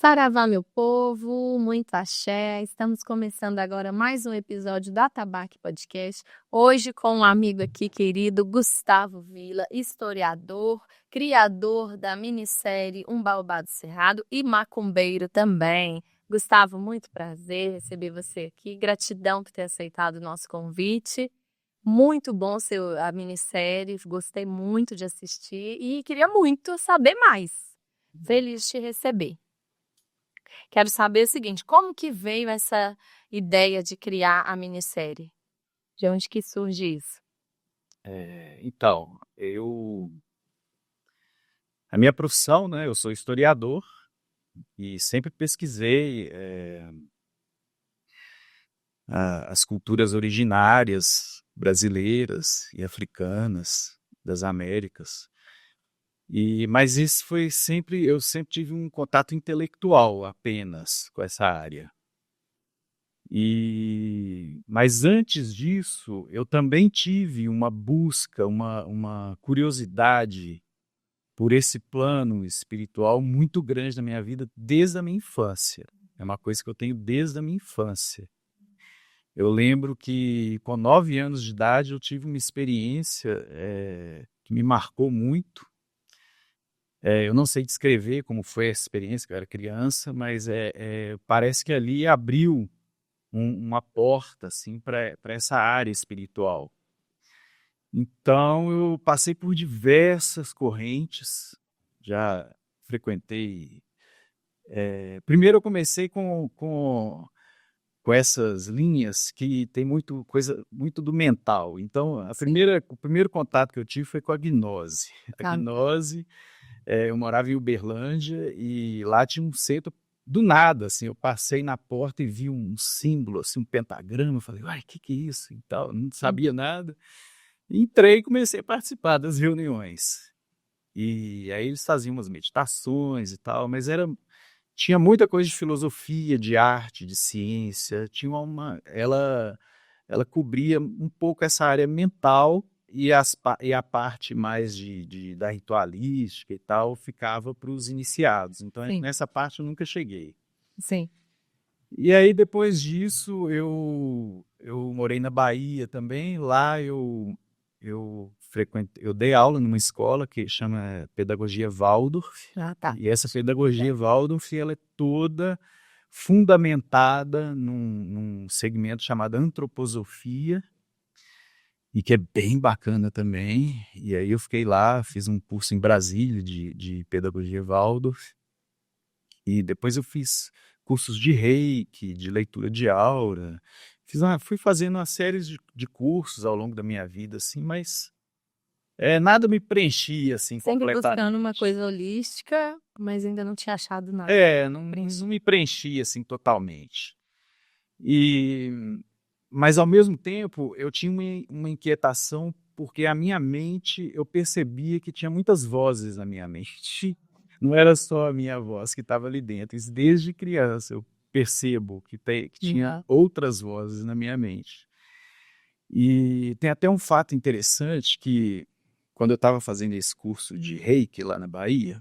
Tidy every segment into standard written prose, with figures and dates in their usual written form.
Saravá, meu povo, muito axé. Estamos começando agora mais um episódio da Tabaque Podcast. Hoje com um amigo aqui querido, Gustavo Vila, historiador, criador da minissérie Um Baobá do Cerrado e macumbeiro também. Gustavo, muito prazer receber você aqui. Gratidão por ter aceitado o nosso convite. Muito bom a minissérie, gostei muito de assistir e queria muito saber mais. Feliz de te receber. Quero saber o seguinte, como que veio essa ideia de criar a minissérie? De onde que surge isso? Então, a minha profissão, né, eu sou historiador e sempre pesquisei as culturas originárias brasileiras e africanas das Américas. Mas isso foi sempre, eu sempre tive um contato intelectual apenas com essa área. Mas antes disso, eu também tive uma busca, uma curiosidade por esse plano espiritual muito grande na minha vida desde a minha infância. É uma coisa que eu tenho desde a minha infância. Eu lembro que com 9 anos de idade eu tive uma experiência que me marcou muito. Eu não sei descrever como foi essa experiência, que eu era criança, mas parece que ali abriu uma porta assim, para essa área espiritual. Então eu passei por diversas correntes, já frequentei. Primeiro eu comecei com essas linhas que tem muito coisa muito do mental. Então o primeiro contato que eu tive foi com a gnose. A Tá. gnose, eu morava em Uberlândia e lá tinha um centro. Do nada, assim, eu passei na porta e vi um símbolo, assim, um pentagrama. Eu falei, uai, que é isso? E tal, não sabia nada. Entrei e comecei a participar das reuniões. E aí eles faziam umas meditações e tal, mas tinha muita coisa de filosofia, de arte, de ciência. Ela cobria um pouco essa área mental e a parte mais da ritualística e tal ficava para os iniciados. Então, Sim, nessa parte eu nunca cheguei. sim. E aí, depois disso, eu morei na Bahia também. Lá eu dei aula numa escola que chama Pedagogia Waldorf. Ah, tá. E essa Pedagogia Waldorf, ela é toda fundamentada num segmento chamado antroposofia, e que é bem bacana também. E aí eu fiquei lá, fiz um curso em Brasília de Pedagogia Waldorf. E depois eu fiz cursos de reiki, de leitura de aura. Fui fazendo uma série de cursos ao longo da minha vida, assim, mas nada me preenchia assim Sempre buscando completamente. uma coisa holística, mas ainda não tinha achado nada. Não me preenchia assim totalmente. E, mas ao mesmo tempo eu tinha uma inquietação porque a minha mente, eu percebia que tinha muitas vozes na minha mente. Não era só a minha voz que estava ali dentro. Isso desde criança eu percebo que tinha Uhum. outras vozes na minha mente. E tem até um fato interessante que quando eu estava fazendo esse curso de Reiki lá na Bahia,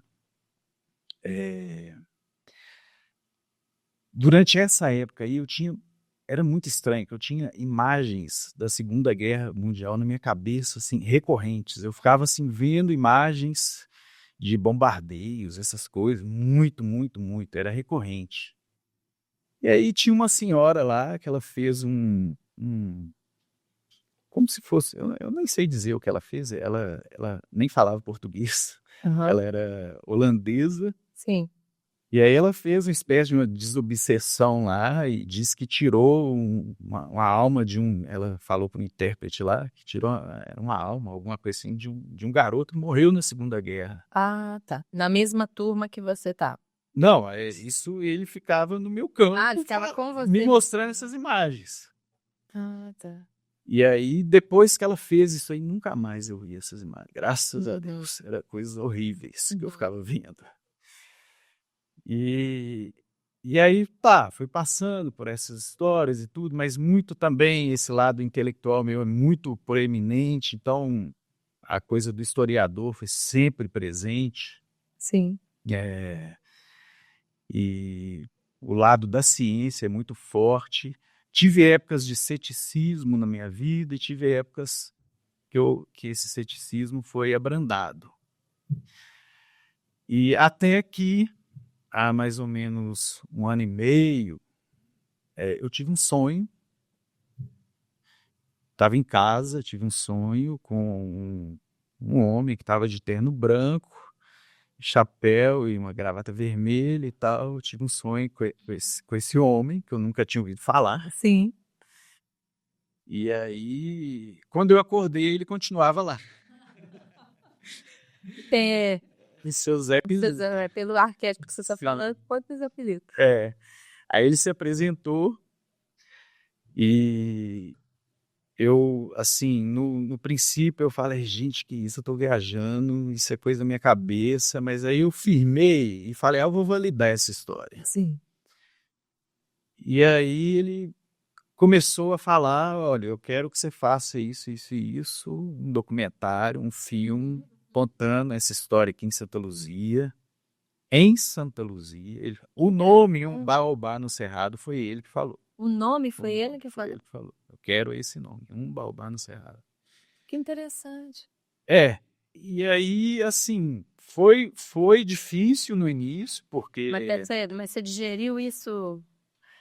durante essa época aí era muito estranho, que eu tinha imagens da Segunda Guerra Mundial na minha cabeça, assim, recorrentes. Eu ficava, assim, vendo imagens de bombardeios, essas coisas, muito, muito, muito, era recorrente. E aí tinha uma senhora lá que ela fez como se fosse, eu nem sei dizer o que ela fez, ela nem falava português, Aham. ela era holandesa. Sim. E aí ela fez uma espécie de uma desobsessão lá e disse que tirou uma alma ela falou para o intérprete lá, que tirou era uma alma, alguma coisa assim, de um garoto que morreu na Segunda Guerra. Ah, tá. Na mesma turma que você tá. Não, isso ele ficava no meu Ah, ele campo, ficava com me você. mostrando essas imagens. Ah, tá. E aí, depois que ela fez isso aí, nunca mais eu vi essas imagens. Graças a Uhum. Deus, eram coisas horríveis que eu Uhum. ficava vendo. E, e aí, tá, fui passando por essas histórias e tudo, mas muito também esse lado intelectual meu é muito proeminente, então a coisa do historiador foi sempre presente. Sim. É, e o lado da ciência é muito forte. Tive épocas de ceticismo na minha vida e tive épocas que esse ceticismo foi abrandado. E até que, há mais ou menos 1 ano e meio, eu tive um sonho. Estava em casa, tive um sonho com um homem que estava de terno branco, chapéu e uma gravata vermelha e tal. Eu tive um sonho com esse homem, que eu nunca tinha ouvido falar. Sim. E aí, quando eu acordei, ele continuava lá. Tem, Em seus apelidos. pelo arquétipo que você está falando, pode ter apelido. Aí ele se apresentou e eu, assim, no princípio eu falei, gente, que isso, eu tô viajando, isso é coisa da minha cabeça, mas aí eu firmei e falei, eu vou validar essa história. Sim. E aí ele começou a falar, olha, eu quero que você faça isso, isso e isso, um documentário, um filme, contando essa história aqui em Santa Luzia. Em Santa Luzia, o nome, um baobá no Cerrado, foi ele que falou. O nome foi ele que falou? Ele que falou. Eu quero esse nome, um baobá no Cerrado. Que interessante. E aí, assim, foi difícil no início, porque... Mas você digeriu isso?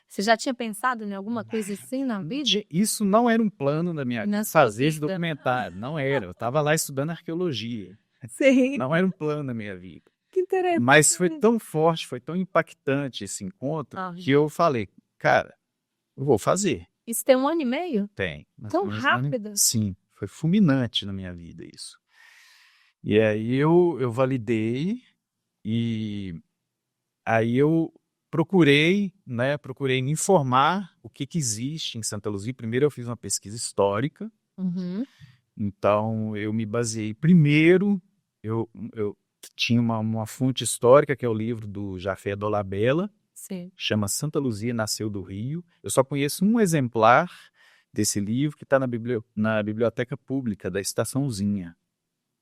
Você já tinha pensado em alguma coisa assim na vida? Isso não era um plano da minha vida, fazer esse vida. documentário, não era. Eu estava lá estudando arqueologia. Sim. Não era um plano da minha vida. Que interessante. Mas foi tão forte, foi tão impactante esse encontro, que eu falei, cara, eu vou fazer. Isso tem 1 ano e meio? Tem. Tão rápido? Sim, foi fulminante na minha vida isso. E aí eu validei e aí eu procurei me informar o que existe em Santa Luzia. Primeiro eu fiz uma pesquisa histórica. Então eu me baseei primeiro, eu tinha uma fonte histórica, que é o livro do Jafé Dolabella, chama Santa Luzia Nasceu do Rio. Eu só conheço um exemplar desse livro que está na biblioteca pública da Estaçãozinha.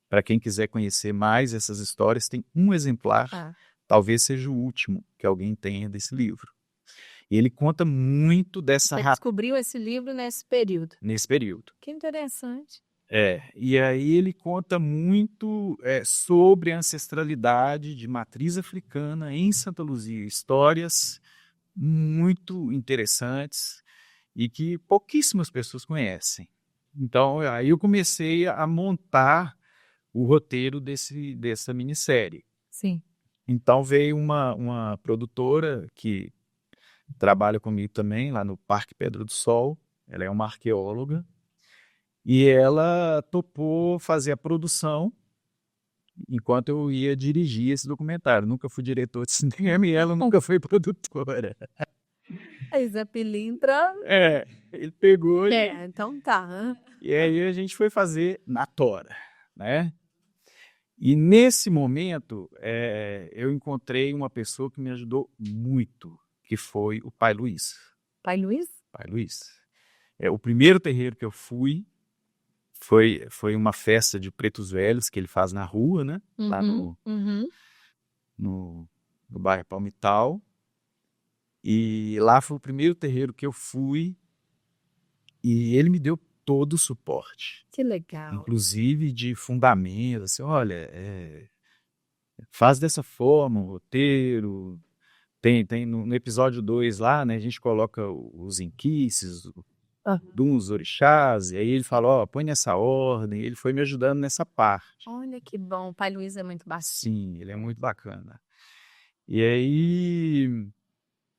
Para quem quiser conhecer mais essas histórias, tem um exemplar, talvez seja o último que alguém tenha desse livro. E ele conta muito dessa... Você descobriu esse livro nesse período? Nesse período. Que interessante. E aí ele conta muito sobre a ancestralidade de matriz africana em Santa Luzia. Histórias muito interessantes e que pouquíssimas pessoas conhecem. Então, aí eu comecei a montar o roteiro dessa minissérie. Sim. Então veio uma produtora que trabalha comigo também, lá no Parque Pedra do Sol. Ela é uma arqueóloga. E ela topou fazer a produção enquanto eu ia dirigir esse documentário. Nunca fui diretor de cinema e ela nunca foi produtora. Zé Pilintra... ele pegou... então tá. E aí a gente foi fazer na tora, né? E nesse momento, eu encontrei uma pessoa que me ajudou muito, que foi o Pai Luiz. Pai Luiz? Pai Luiz. O primeiro terreiro que eu fui foi uma festa de pretos velhos que ele faz na rua, né? Lá no bairro Palmital. E lá foi o primeiro terreiro que eu fui e ele me deu todo o suporte. Que legal. Inclusive de fundamento, assim, olha, faz dessa forma o roteiro. Tem no episódio 2 lá, né? A gente coloca os inquices, dos orixás, e aí ele falou, põe nessa ordem, ele foi me ajudando nessa parte. Olha que bom, o Pai Luiz é muito bacana. Sim, ele é muito bacana. E aí,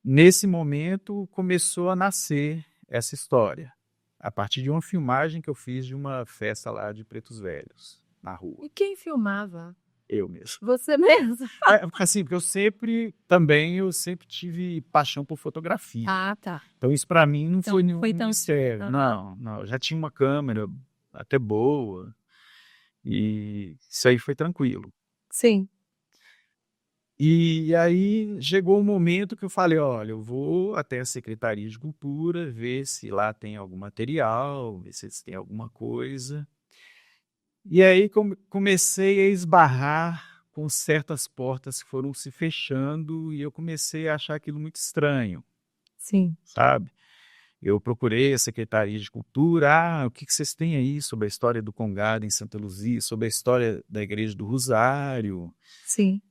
nesse momento, começou a nascer essa história, a partir de uma filmagem que eu fiz de uma festa lá de pretos velhos, na rua. E quem filmava? Eu mesmo. Você mesmo? Assim, porque eu sempre tive paixão por fotografia. Tá. Então isso para mim não foi nenhum mistério. Não, eu já tinha uma câmera até boa e isso aí foi tranquilo. Sim. E aí chegou um momento que eu falei, olha, eu vou até a Secretaria de Cultura ver se lá tem algum material, ver se tem alguma coisa. E aí comecei a esbarrar com certas portas que foram se fechando e eu comecei a achar aquilo muito estranho, Sim. sabe? Eu procurei a Secretaria de Cultura, o que vocês têm aí sobre a história do Congado em Santa Luzia, sobre a história da Igreja do Rosário? Sim.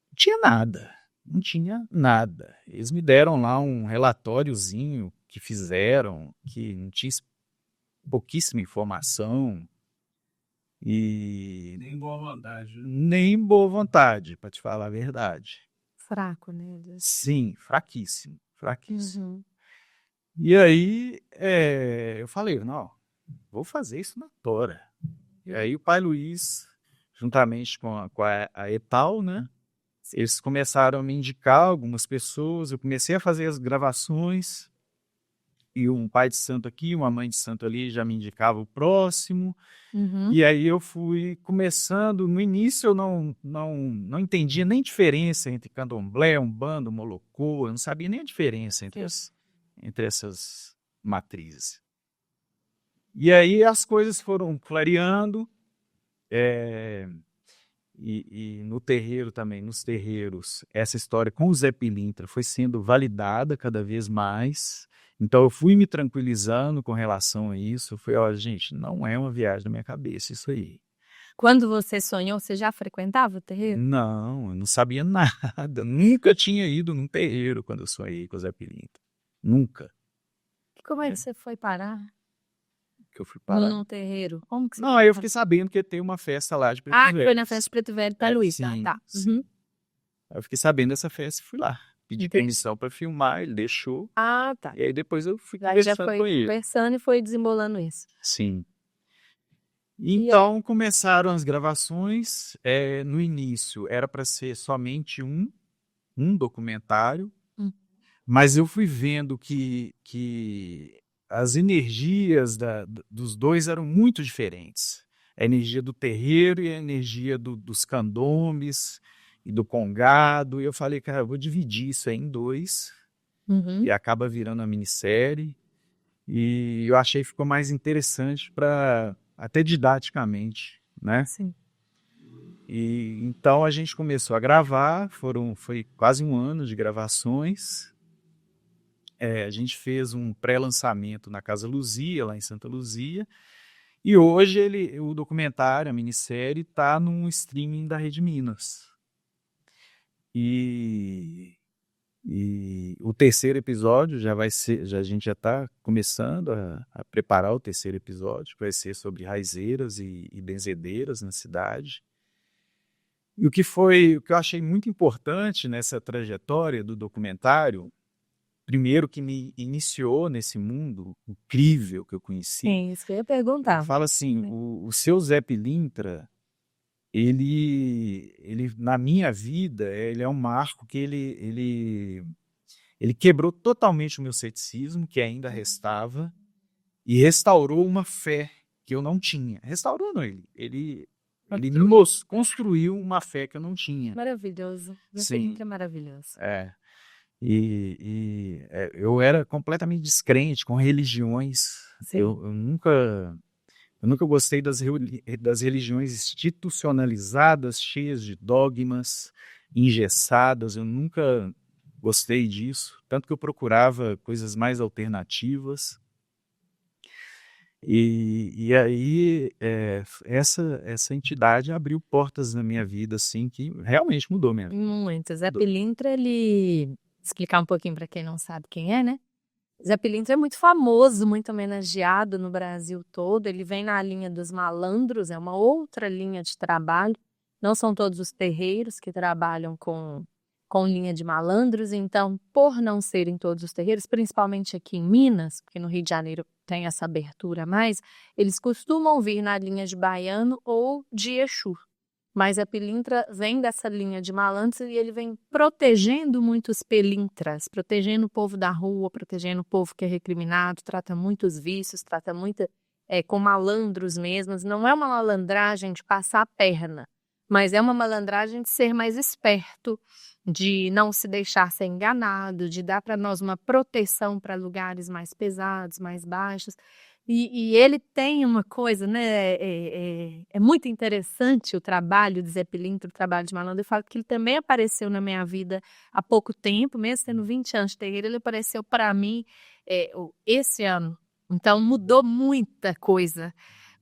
Não tinha nada, não tinha nada. Eles me deram lá um relatóriozinho que fizeram, que não tinha pouquíssima informação e Nem boa vontade. nem boa vontade, para te falar a verdade. Fraco, né? Deus? Sim, fraquíssimo, fraquíssimo. Uhum. E aí eu falei, não, vou fazer isso na tora. E aí o pai Luiz, juntamente com a Etal, né? Eles começaram a me indicar algumas pessoas, eu comecei a fazer as gravações, e um pai de santo aqui, uma mãe de santo ali já me indicava o próximo, Uhum. e aí eu fui começando, no início eu não entendia nem diferença entre candomblé, umbanda, molocô, eu não sabia nem a diferença entre essas matrizes. E aí as coisas foram clareando, e no terreiro também, nos terreiros, essa história com o Zé Pilintra foi sendo validada cada vez mais. Então eu fui me tranquilizando com relação a isso. Eu falei, olha, gente, não é uma viagem da minha cabeça isso aí. Quando você sonhou, você já frequentava o terreiro? Não, eu não sabia nada. Nunca tinha ido num terreiro quando eu sonhei com o Zé Pilintra. Nunca Como é que você foi parar que eu fui parar. num terreiro? Como que você Não, aí eu fiquei sabendo que ia ter uma festa lá de Preto Ah, que Velho. foi na festa de Preto Velho, tá, Luiz? Sim, Tá. sim. Uhum. Aí eu fiquei sabendo dessa festa e fui lá. Pedi Entendi. permissão para filmar, ele deixou. Ah, tá. E aí depois eu fui Aí já conversando foi com ele. conversando e foi desembolando isso. Sim. Então começaram as gravações. No início era para ser somente um documentário, mas eu fui vendo que as energias dos dois eram muito diferentes. A energia do terreiro e a energia dos candombes e do congado. E eu falei, cara, eu vou dividir isso aí em dois. Uhum. E acaba virando uma minissérie. E eu achei que ficou mais interessante para até didaticamente, né? Sim. E então a gente começou a gravar, foi quase um ano de gravações. A gente fez um pré-lançamento na Casa Luzia, lá em Santa Luzia, e hoje o documentário, a minissérie, está num streaming da Rede Minas. E o terceiro episódio a gente já está começando a preparar o terceiro episódio, que vai ser sobre raizeiras e benzedeiras na cidade. E o que eu achei muito importante nessa trajetória do documentário, primeiro que me iniciou nesse mundo incrível que eu conheci. Sim, isso que eu ia perguntar. Fala assim, o seu Zé Pilintra, ele na minha vida, ele é um marco que ele quebrou totalmente o meu ceticismo, que ainda restava, e restaurou uma fé que eu não tinha. Restaurou, não, ele construiu uma fé que eu não tinha. Maravilhoso. Sim. É maravilhoso. Eu era completamente descrente com religiões. Sim. Eu nunca gostei das religiões institucionalizadas, cheias de dogmas, engessadas. Eu nunca gostei disso, tanto que eu procurava coisas mais alternativas. E aí essa entidade abriu portas na minha vida, assim, que realmente mudou minha vida. Muito. Zé Pilintra, ele... Explicar um pouquinho para quem não sabe quem é, né? Zé Pilintra é muito famoso, muito homenageado no Brasil todo. Ele vem na linha dos malandros, é uma outra linha de trabalho. Não são todos os terreiros que trabalham com linha de malandros, então, por não serem todos os terreiros, principalmente aqui em Minas, porque no Rio de Janeiro tem essa abertura mais, eles costumam vir na linha de baiano ou de Exu. Mas a Pilintra vem dessa linha de malandros e ele vem protegendo muitos pelintras, protegendo o povo da rua, protegendo o povo que é recriminado, trata muitos vícios, trata muito com malandros mesmos. Não é uma malandragem de passar a perna, mas é uma malandragem de ser mais esperto, de não se deixar ser enganado, de dar para nós uma proteção para lugares mais pesados, mais baixos. E ele tem uma coisa, né? É muito interessante o trabalho de Zé Pilintra, o trabalho de Malandro. Eu falo que ele também apareceu na minha vida há pouco tempo, mesmo tendo 20 anos de terreiro, ele apareceu para mim esse ano. Então mudou muita coisa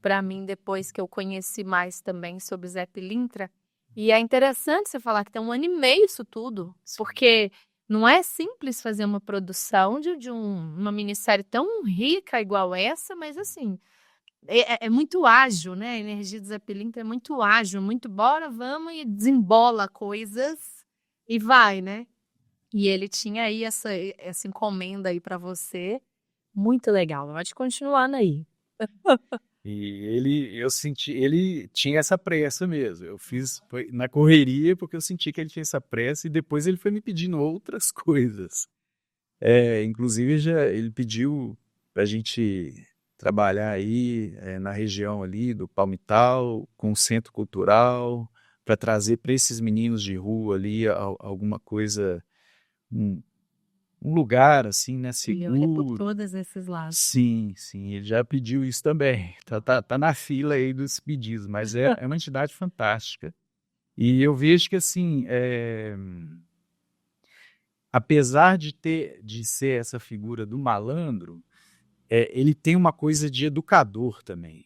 para mim depois que eu conheci mais também sobre Zé Pilintra. E é interessante você falar que tem 1 ano e meio isso tudo, porque não é simples fazer uma produção de uma minissérie tão rica igual essa, mas assim, é muito ágil, né? A energia do Zé Pilintra é muito ágil, muito bora, vamos e desembola coisas e vai, né? E ele tinha aí essa encomenda aí para você, muito legal. Pode continuar aí. E eu senti, ele tinha essa pressa mesmo. Eu fiz foi na correria porque eu senti que ele tinha essa pressa e depois ele foi me pedindo outras coisas. Inclusive ele pediu para a gente trabalhar aí na região ali do Palmital, com o centro cultural, para trazer para esses meninos de rua ali alguma coisa, um, um lugar assim, né, E olha por seguro. todos esses lados. Sim, sim, ele já pediu isso também. Tá na fila aí dos pedidos, mas é uma entidade fantástica. E eu vejo que assim, apesar de ser essa figura do malandro, ele tem uma coisa de educador também.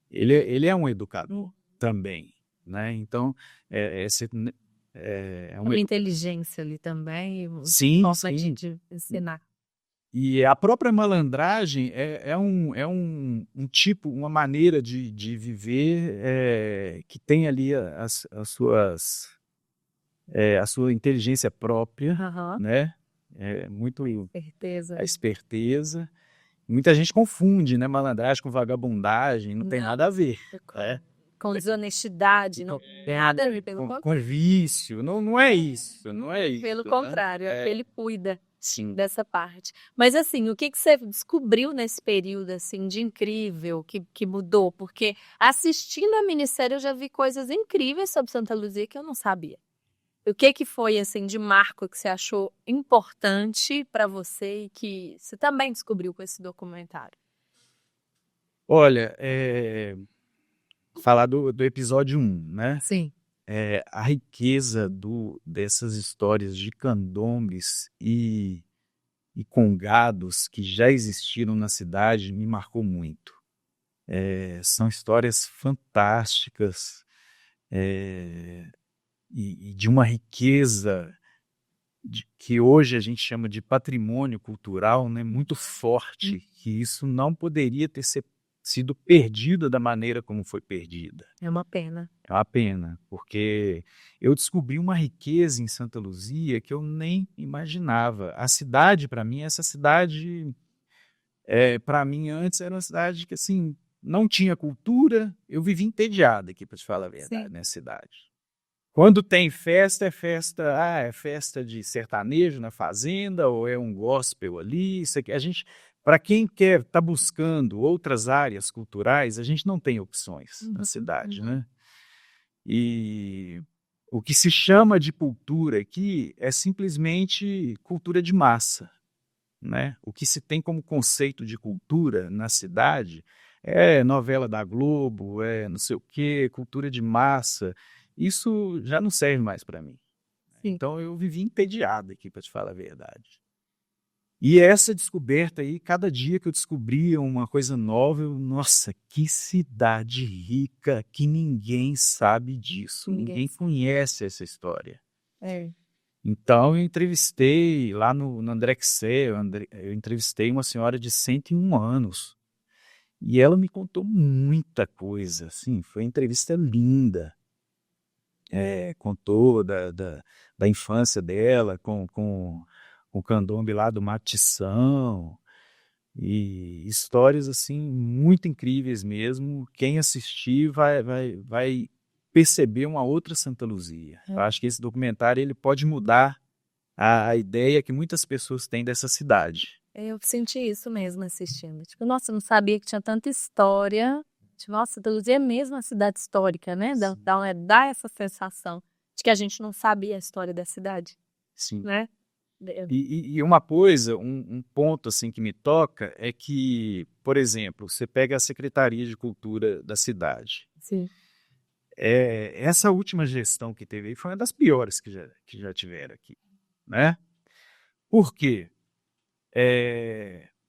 Ele é um educador também, né? Então, é Uma uma... inteligência ali também, Sim, forma sim. de ensinar. E a própria malandragem um tipo, uma maneira de viver que tem ali a sua inteligência própria, Aham, né? Muito certeza. a esperteza. Muita gente confunde, né, malandragem com vagabundagem, não tem Não, nada a ver. com desonestidade, não tem nada a ver, Com vício, não é isso, não é isso. pelo Né? contrário, ele cuida Sim. dessa parte. Mas assim, o que você descobriu nesse período assim de incrível que mudou? Porque assistindo a minissérie eu já vi coisas incríveis sobre Santa Luzia que eu não sabia. O que foi assim de marco que você achou importante para você e que você também descobriu com esse documentário? Olha, falar do episódio 1, né? Sim. A riqueza dessas histórias de candombes e congados que já existiram na cidade me marcou muito. São histórias fantásticas e de uma riqueza que hoje a gente chama de patrimônio cultural, né, muito forte, que isso não poderia ter sido perdido da maneira como foi perdida. É uma pena. É uma pena, porque eu descobri uma riqueza em Santa Luzia que eu nem imaginava. A cidade, para mim, essa cidade, para mim, antes era uma cidade que, assim, não tinha cultura. Eu vivi entediado aqui, para te falar a verdade, nessa cidade. Quando tem festa, é festa de sertanejo na fazenda, ou é um gospel ali, isso aqui. Para quem tá buscando outras áreas culturais, a gente não tem opções na cidade, né? E o que se chama de cultura aqui é simplesmente cultura de massa, né? O que se tem como conceito de cultura na cidade é novela da Globo, é não sei o quê, cultura de massa. Isso já não serve mais para mim. Sim. Então eu vivi entediado aqui, para te falar a verdade. E essa descoberta aí, cada dia que eu descobria uma coisa nova, nossa, que cidade rica, que ninguém sabe disso, ninguém conhece essa história. Então eu entrevistei lá no Andrexé, eu entrevistei uma senhora de 101 anos. E ela me contou muita coisa, assim, foi uma entrevista linda. Contou da infância dela com o candombe lá do Matição, e histórias assim muito incríveis mesmo. Quem assistir vai perceber uma outra Santa Luzia. Eu acho que esse documentário ele pode mudar a ideia que muitas pessoas têm dessa cidade. Eu senti isso mesmo assistindo. Tipo, nossa, eu não sabia que tinha tanta história. Tipo, nossa, Santa Luzia é mesmo uma cidade histórica, né? Dá essa sensação de que a gente não sabia a história da cidade. Sim. Né? E uma coisa, um ponto assim que me toca é que, por exemplo, você pega a Secretaria de Cultura da cidade. Sim. Essa última gestão que teve aí foi uma das piores que já tiveram aqui, né? Por quê?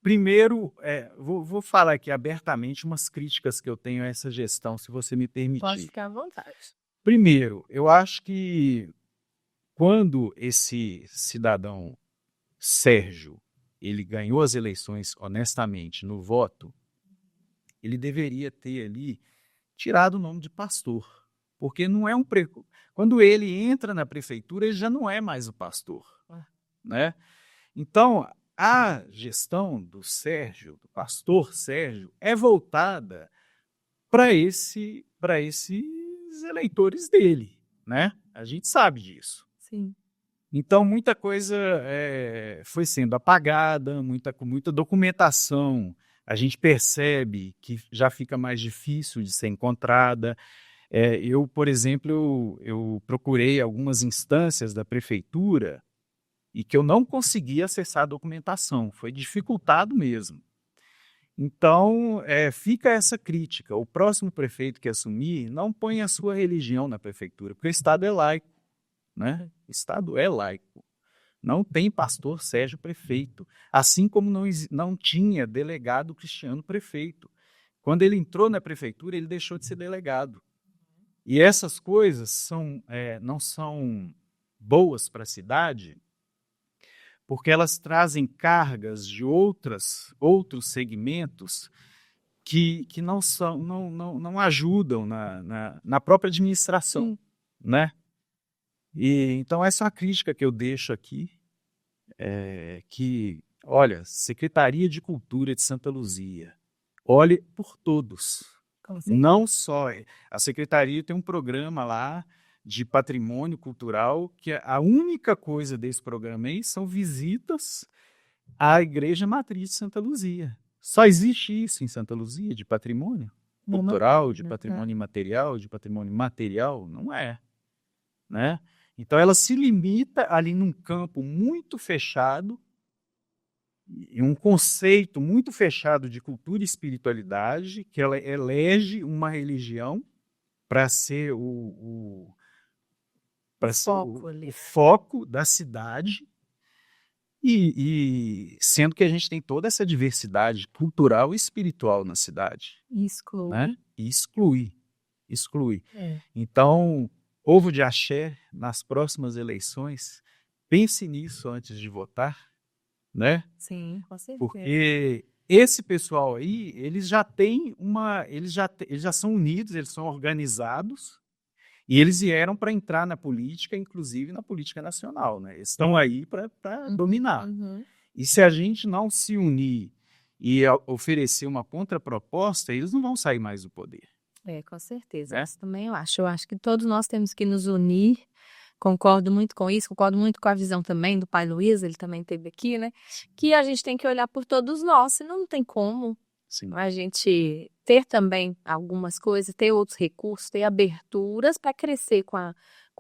Primeiro, vou falar aqui abertamente umas críticas que eu tenho a essa gestão, se você me Pode permitir. ficar à vontade. Primeiro, eu acho que quando esse cidadão Sérgio, ele ganhou as eleições honestamente no voto, ele deveria ter ali tirado o nome de pastor, porque não é quando ele entra na prefeitura, ele já não é mais o pastor, né? Então, a gestão do Sérgio, do pastor Sérgio, é voltada para esses eleitores dele, né? A gente sabe disso. Sim. Então, muita coisa foi sendo apagada, com muita documentação. A gente percebe que já fica mais difícil de ser encontrada. Eu, por exemplo, eu procurei algumas instâncias da prefeitura e que eu não conseguia acessar a documentação. Foi dificultado mesmo. Então, fica essa crítica. O próximo prefeito que assumir não põe a sua religião na prefeitura, porque o Estado é laico, né? O Estado é laico. Não tem pastor Sérgio prefeito, assim como não tinha delegado Cristiano prefeito. Quando ele entrou na prefeitura, ele deixou de ser delegado. E essas coisas não são boas para a cidade, porque elas trazem cargas de outros segmentos que não ajudam na própria administração, né? Então, essa é uma crítica que eu deixo aqui, que, olha, Secretaria de Cultura de Santa Luzia, olhe por todos, não só. A Secretaria tem um programa lá de patrimônio cultural, que a única coisa desse programa aí são visitas à Igreja Matriz de Santa Luzia. Só existe isso em Santa Luzia, de patrimônio cultural, de patrimônio imaterial, de patrimônio material? Não é, né? Então, ela se limita ali num campo muito fechado, e um conceito muito fechado de cultura e espiritualidade, que ela elege uma religião para ser o foco da cidade, e sendo que a gente tem toda essa diversidade cultural e espiritual na cidade. Exclui. Né? E exclui. Então, ovo de axé nas próximas eleições, pense nisso antes de votar, né? Sim, com certeza. Porque esse pessoal aí, eles já são unidos, eles são organizados, e eles vieram para entrar na política, inclusive na política nacional, né? Eles estão aí para dominar. E se a gente não se unir e oferecer uma contraproposta, eles não vão sair mais do poder. Com certeza. Isso também eu acho. Eu acho que todos nós temos que nos unir. Concordo muito com isso, concordo muito com a visão também do pai Luiz, ele também esteve aqui, né? Que a gente tem que olhar por todos nós, senão não tem como. Sim. A gente ter também algumas coisas, ter outros recursos, ter aberturas para crescer com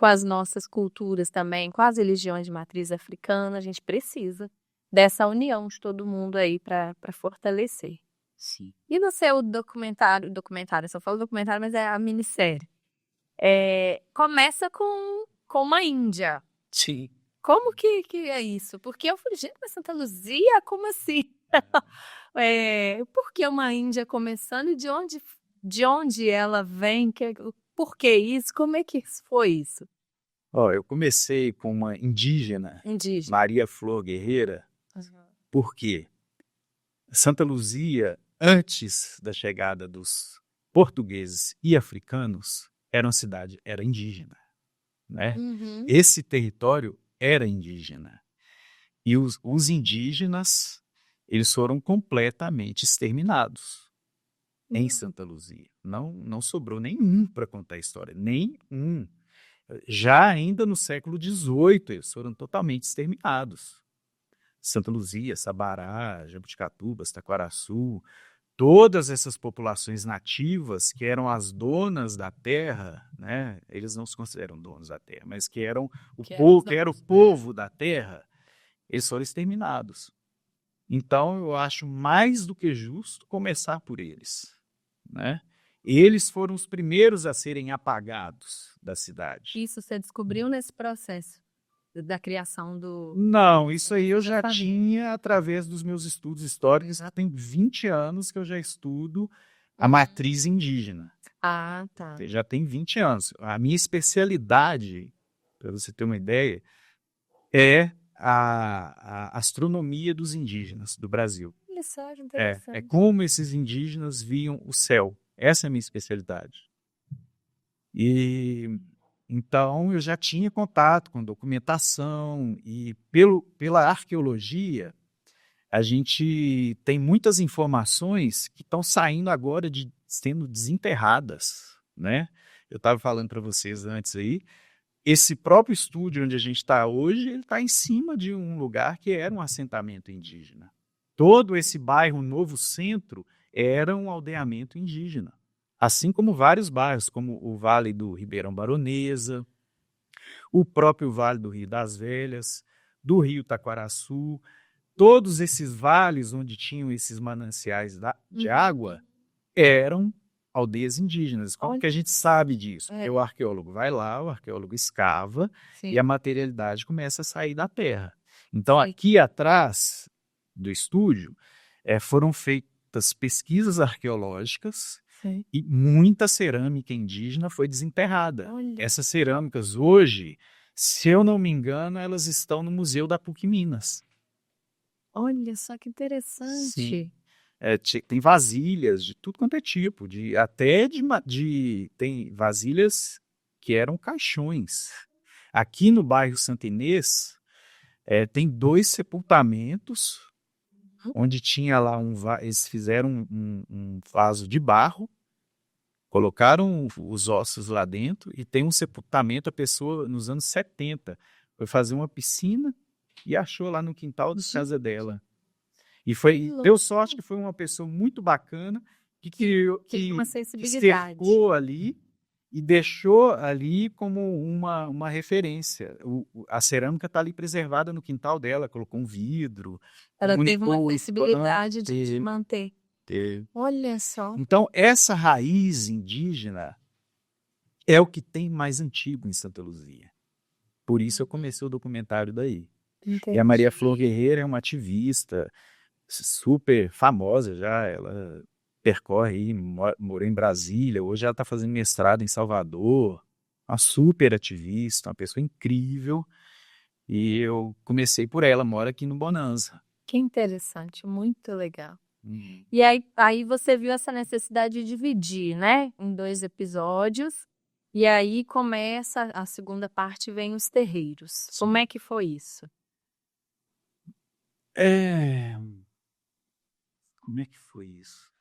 as nossas culturas também, com as religiões de matriz africana. A gente precisa dessa união de todo mundo aí para fortalecer. Sim. E no seu documentário, eu só falo documentário, mas é a minissérie. Começa com uma Índia. Sim. Como que é isso? Porque eu falei, gente, mas Santa Luzia, como assim? Por que uma Índia começando e de onde ela vem? Por que isso? Como é que foi isso? Eu comecei com uma indígena. Maria Flor Guerreira. Por quê? Santa Luzia, antes da chegada dos portugueses e africanos, era indígena, né? Esse território era indígena. E os indígenas, eles foram completamente exterminados em Santa Luzia. Não sobrou nenhum para contar a história, nenhum. Já ainda no século XVIII, eles foram totalmente exterminados. Santa Luzia, Sabará, Jabuticatubas, Taquaraçu, todas essas populações nativas que eram as donas da terra, né? Eles não se consideram donos da terra, mas que era o povo da terra, eles foram exterminados. Então, eu acho mais do que justo começar por eles, né? Eles foram os primeiros a serem apagados da cidade. Isso você descobriu nesse processo da criação do... Não, isso aí eu já família. tinha através dos meus estudos históricos. Já tem 20 anos que eu já estudo a Uhum. matriz indígena. Ah, tá. Já tem 20 anos. A minha especialidade, para você ter uma ideia, é a astronomia dos indígenas do Brasil. Olha só, que É interessante. como esses indígenas viam o céu. Essa é a minha especialidade. E então eu já tinha contato com documentação e pela arqueologia a gente tem muitas informações que estão saindo agora sendo desenterradas, né? Eu estava falando para vocês antes aí, esse próprio estúdio onde a gente está hoje, ele está em cima de um lugar que era um assentamento indígena. Todo esse bairro Novo Centro era um aldeamento indígena. Assim como vários bairros, como o Vale do Ribeirão Baronesa, o próprio Vale do Rio das Velhas, do Rio Taquaraçu, todos esses vales onde tinham esses mananciais de água eram aldeias indígenas. Como Olha. que a gente sabe disso? É. Porque o arqueólogo vai lá, o arqueólogo escava Sim. e a materialidade começa a sair da terra. Então, Sim. aqui atrás do estúdio foram feitas pesquisas arqueológicas. Sim. E muita cerâmica indígena foi desenterrada. Olha. Essas cerâmicas hoje, se eu não me engano, elas estão no Museu da PUC Minas. Olha só que interessante. Sim. Tem vasilhas de tudo quanto é tipo, tem vasilhas que eram caixões. Aqui no bairro Santa Inês, tem 2 sepultamentos, onde tinha lá eles fizeram um vaso de barro, colocaram os ossos lá dentro e tem um sepultamento, a pessoa nos anos 70 foi fazer uma piscina e achou lá no quintal da casa dela. E deu sorte que foi uma pessoa muito bacana que Tem uma que sensibilidade. cercou ali e deixou ali como uma referência. A cerâmica está ali preservada no quintal dela, colocou um vidro. Ela teve uma comunicou sensibilidade de manter. Olha só. Então, essa raiz indígena é o que tem mais antigo em Santa Luzia. Por isso eu comecei o documentário daí. Entendi. E a Maria Flor Guerreiro é uma ativista super famosa já, ela percorre aí, morou em Brasília, hoje ela está fazendo mestrado em Salvador, uma super ativista, uma pessoa incrível, e eu comecei por ela, mora aqui no Bonanza. Que interessante, muito legal. E aí você viu essa necessidade de dividir, né, em 2 episódios, e aí começa a segunda parte, vem os terreiros. Como é que foi isso? Como é que foi isso?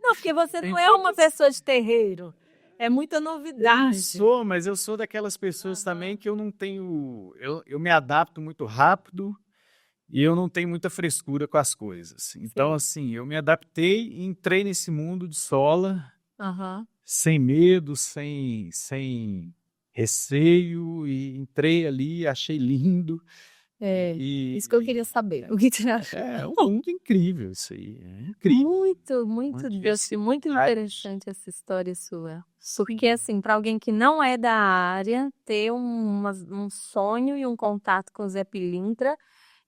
Não, porque você não é uma pessoa de terreiro. É muita novidade. Mas eu sou daquelas pessoas também que eu não tenho... Eu me adapto muito rápido e eu não tenho muita frescura com as coisas. Então, assim, eu me adaptei e entrei nesse mundo de sola, sem medo, sem receio, e entrei ali, achei lindo. Isso que eu queria saber. O que você achou? É um mundo incrível isso aí. É incrível. Muito interessante essa história sua. Porque, assim, para alguém que não é da área, ter um sonho e um contato com o Zé Pilintra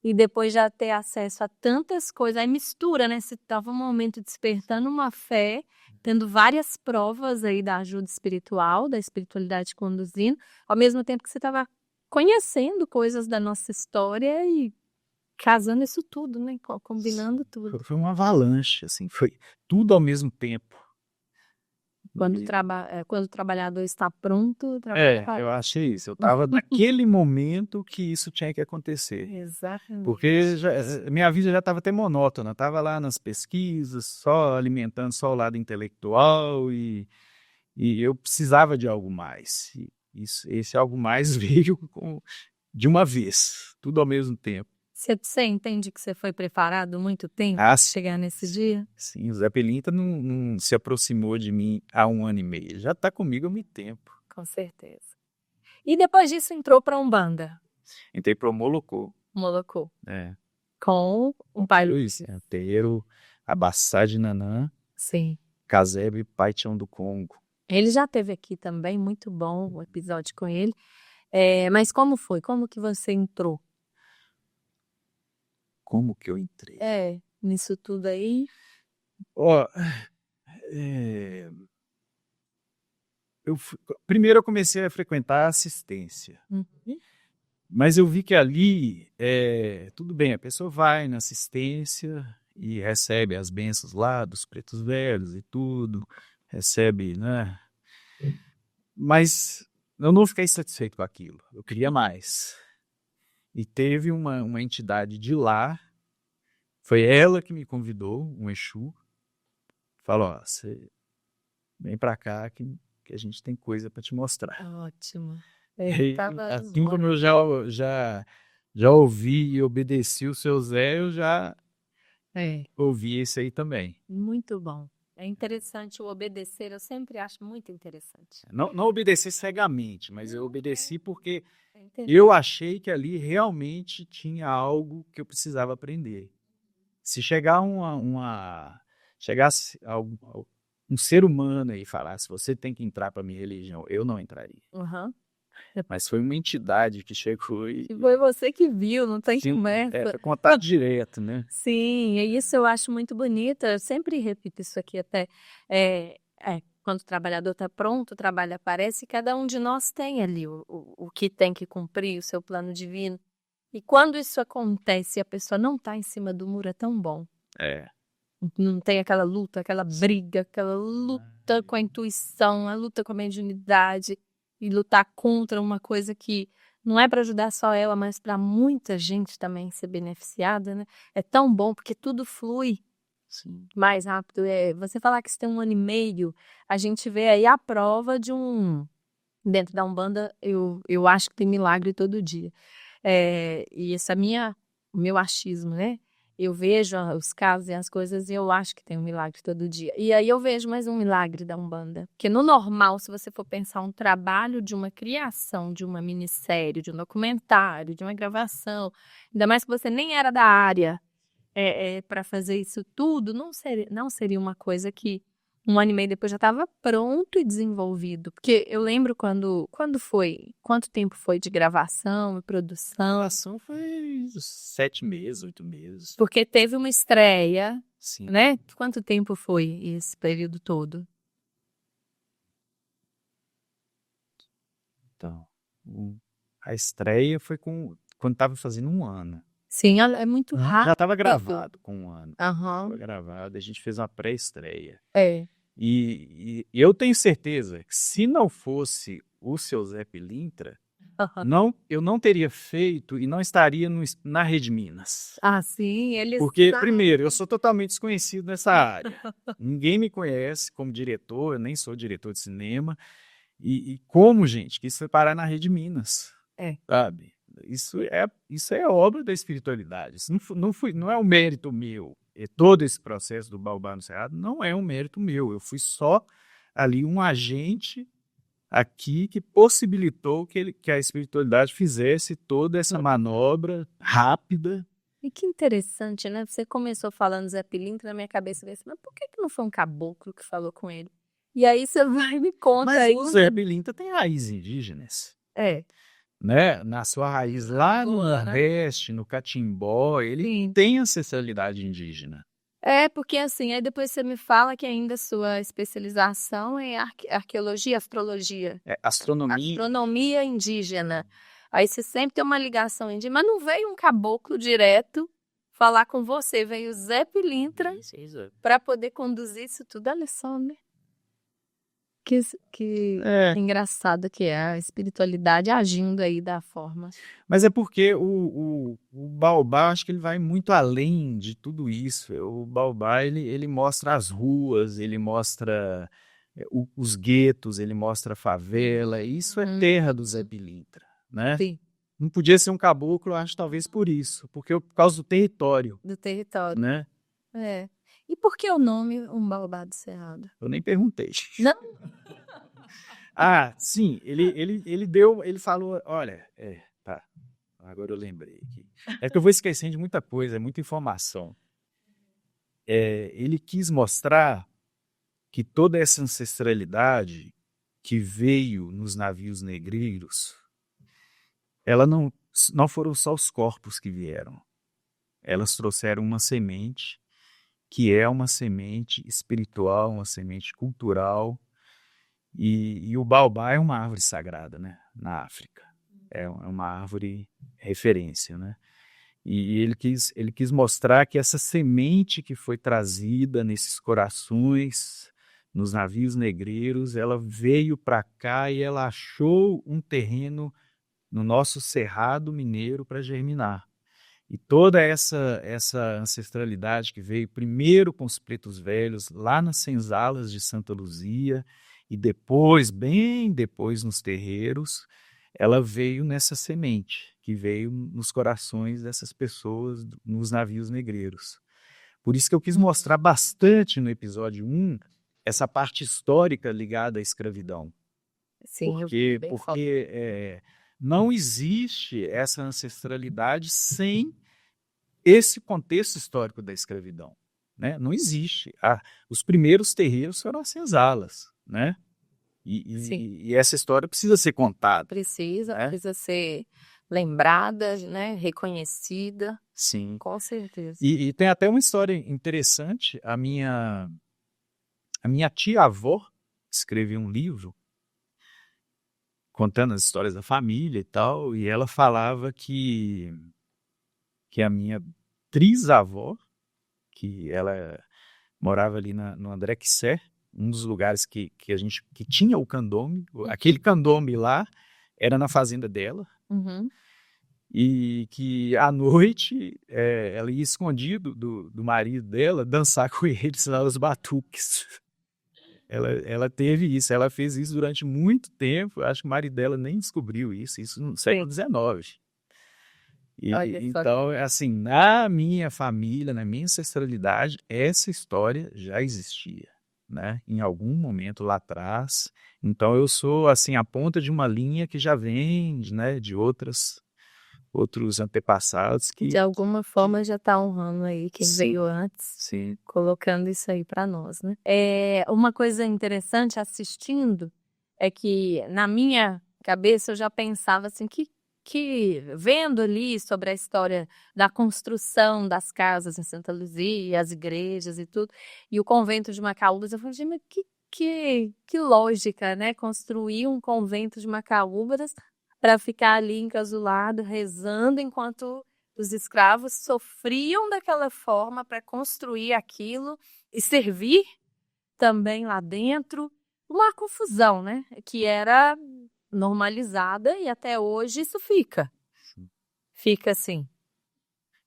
e depois já ter acesso a tantas coisas, aí mistura, né? Você estava um momento despertando uma fé, tendo várias provas aí da ajuda espiritual, da espiritualidade conduzindo, ao mesmo tempo que você estava conhecendo coisas da nossa história e casando isso tudo, né? Combinando tudo. Foi uma avalanche, assim, foi tudo ao mesmo tempo. Quando o trabalhador está pronto... eu achei isso. Eu estava naquele momento que isso tinha que acontecer. Exatamente. Porque minha vida já estava até monótona. Estava lá nas pesquisas, só alimentando só o lado intelectual e eu precisava de algo mais. Esse algo mais veio de uma vez, tudo ao mesmo tempo. Você entende que você foi preparado muito tempo para chegar nesse dia? Sim, o Zé Pilintra não se aproximou de mim há 1 ano e meio. Ele já está comigo há muito tempo. Com certeza. E depois disso entrou para a Umbanda? Entrei para o Molocô. Molocô. É. Com um pai Luiz, Teiro, Abassá de Nanã, Sim. Casebe, Paixão do Congo. Ele já esteve aqui também, muito bom o episódio com ele. Mas como foi? Como que você entrou? Como que eu entrei? Nisso tudo aí? Ó, primeiro eu comecei a frequentar a assistência. Mas eu vi que ali, tudo bem, a pessoa vai na assistência e recebe as bênçãos lá dos pretos velhos e tudo, recebe, né? Mas eu não fiquei satisfeito com aquilo, eu queria mais. E teve uma entidade de lá, foi ela que me convidou, um Exu, falou, ó, você vem pra cá que a gente tem coisa para te mostrar. Ótimo. Assim como eu já ouvi e obedeci o seu Zé, eu já ouvi esse aí também. Muito bom. É interessante o obedecer, eu sempre acho muito interessante. Não obedecer cegamente, mas eu obedeci porque eu achei que ali realmente tinha algo que eu precisava aprender. Se chegasse um ser humano aí e falasse, você tem que entrar para minha religião, eu não entraria. Mas foi uma entidade que chegou e foi você que viu, não tem conversa. Foi contato direto, né? Sim, e isso eu acho muito bonito. Eu sempre repito isso aqui até. Quando o trabalhador está pronto, o trabalho aparece e cada um de nós tem ali o que tem que cumprir, o seu plano divino. E quando isso acontece e a pessoa não está em cima do muro, é tão bom. Não tem aquela luta, aquela briga, aquela luta com a intuição, a luta com a mediunidade e lutar contra uma coisa que não é para ajudar só ela, mas para muita gente também ser beneficiada, né? É tão bom porque tudo flui mais rápido. Você falar que você tem 1 ano e meio, a gente vê aí a prova de dentro da Umbanda, eu acho que tem milagre todo dia. E esse é o meu achismo, né? Eu vejo os casos e as coisas e eu acho que tem um milagre todo dia. E aí eu vejo mais um milagre da Umbanda. Porque no normal, se você for pensar um trabalho de uma criação, de uma minissérie, de um documentário, de uma gravação, ainda mais que você nem era da área para fazer isso tudo, não seria uma coisa que 1 ano e meio depois já estava pronto e desenvolvido. Porque eu lembro quando foi, quanto tempo foi de gravação e produção? A gravação foi 7 meses, 8 meses. Porque teve uma estreia, Sim. Né? Quanto tempo foi esse período todo? Então, a estreia foi quando estava fazendo 1 ano. Sim, é muito rápido. Já estava gravado com 1 ano. Aham. Foi gravado, a gente fez uma pré-estreia. E eu tenho certeza que se não fosse o seu Zé Pilintra, eu não teria feito e não estaria na Rede Minas. Sim, Porque, primeiro, eu sou totalmente desconhecido nessa área. Ninguém me conhece como diretor, eu nem sou diretor de cinema. E como, gente, que isso foi parar na Rede Minas. Sabe? Isso é obra da espiritualidade. Isso não é um mérito meu. Todo esse processo do Baobá no Cerrado não é um mérito meu. Eu fui só ali um agente aqui que possibilitou que a espiritualidade fizesse toda essa manobra rápida. E que interessante, né? Você começou falando Zé Pilintra, na minha cabeça veio assim, mas por que não foi um caboclo que falou com ele? E aí você vai e me conta aí. Mas o Zé Pilintra tem raízes indígenas. Né? Na sua raiz lá no Nordeste, no Catimbó, ele tem ancestralidade indígena. Porque assim, aí depois você me fala que ainda a sua especialização é arqueologia, astrologia. Astronomia. Astronomia indígena. Aí você sempre tem uma ligação indígena, mas não veio um caboclo direto falar com você, veio o Zé Pilintra para poder conduzir isso tudo. Olha só, né? Que engraçado que é a espiritualidade agindo aí da forma. Mas é porque o Baobá, acho que ele vai muito além de tudo isso. O Baobá, ele mostra as ruas, ele mostra os guetos, ele mostra a favela. Isso é terra do Zé Pilintra, né? Sim. Não podia ser um caboclo, eu acho, talvez por isso. Por causa do território. Do território. Né? E por que o nome Baobá do Cerrado? Eu nem perguntei. Não? Sim, ele falou, olha, agora eu lembrei aqui. É que eu vou esquecendo de muita coisa, é muita informação. Ele quis mostrar que toda essa ancestralidade que veio nos navios negreiros, ela não foram só os corpos que vieram. Elas trouxeram uma semente, que é uma semente espiritual, uma semente cultural, e o baobá é uma árvore sagrada, né, na África. É uma árvore referência, né? E ele quis mostrar que essa semente que foi trazida nesses corações, nos navios negreiros, ela veio para cá e ela achou um terreno no nosso Cerrado Mineiro para germinar. E toda essa ancestralidade que veio primeiro com os pretos velhos, lá nas senzalas de Santa Luzia, e depois, bem depois nos terreiros, ela veio nessa semente, que veio nos corações dessas pessoas, nos navios negreiros. Por isso que eu quis mostrar bastante no episódio 1 essa parte histórica ligada à escravidão. Sim, eu Porque, bem porque não existe essa ancestralidade sem esse contexto histórico da escravidão, né? Não existe. Os primeiros terreiros foram as senzalas, né? E essa história precisa ser contada. Precisa ser lembrada, né? Reconhecida. Sim. Com certeza. E tem até uma história interessante. A minha tia-avó escreveu um livro contando as histórias da família e tal, e ela falava que a minha trisavó, que ela morava ali no André Quissé, um dos lugares que tinha o candombe, aquele candombe lá era na fazenda dela, e que à noite ela ia escondido do marido dela dançar com eles lá os batuques. Ela teve isso, ela fez isso durante muito tempo, acho que o marido dela nem descobriu isso no século XIX. Então, assim, na minha família, na minha ancestralidade, essa história já existia, né? Em algum momento lá atrás. Então, eu sou, assim, a ponta de uma linha que já vem, né, de outros antepassados que... De alguma forma já está honrando aí quem veio antes, Sim. colocando isso aí para nós, né? Uma coisa interessante assistindo é que na minha cabeça eu já pensava assim que vendo ali sobre a história da construção das casas em Santa Luzia, as igrejas e tudo, e o convento de Macaúbas, eu falei, gente, mas que lógica, né? Construir um convento de Macaúbas para ficar ali encasullado, rezando, enquanto os escravos sofriam daquela forma para construir aquilo e servir também lá dentro. Uma confusão, né? Que era normalizada e até hoje isso fica assim.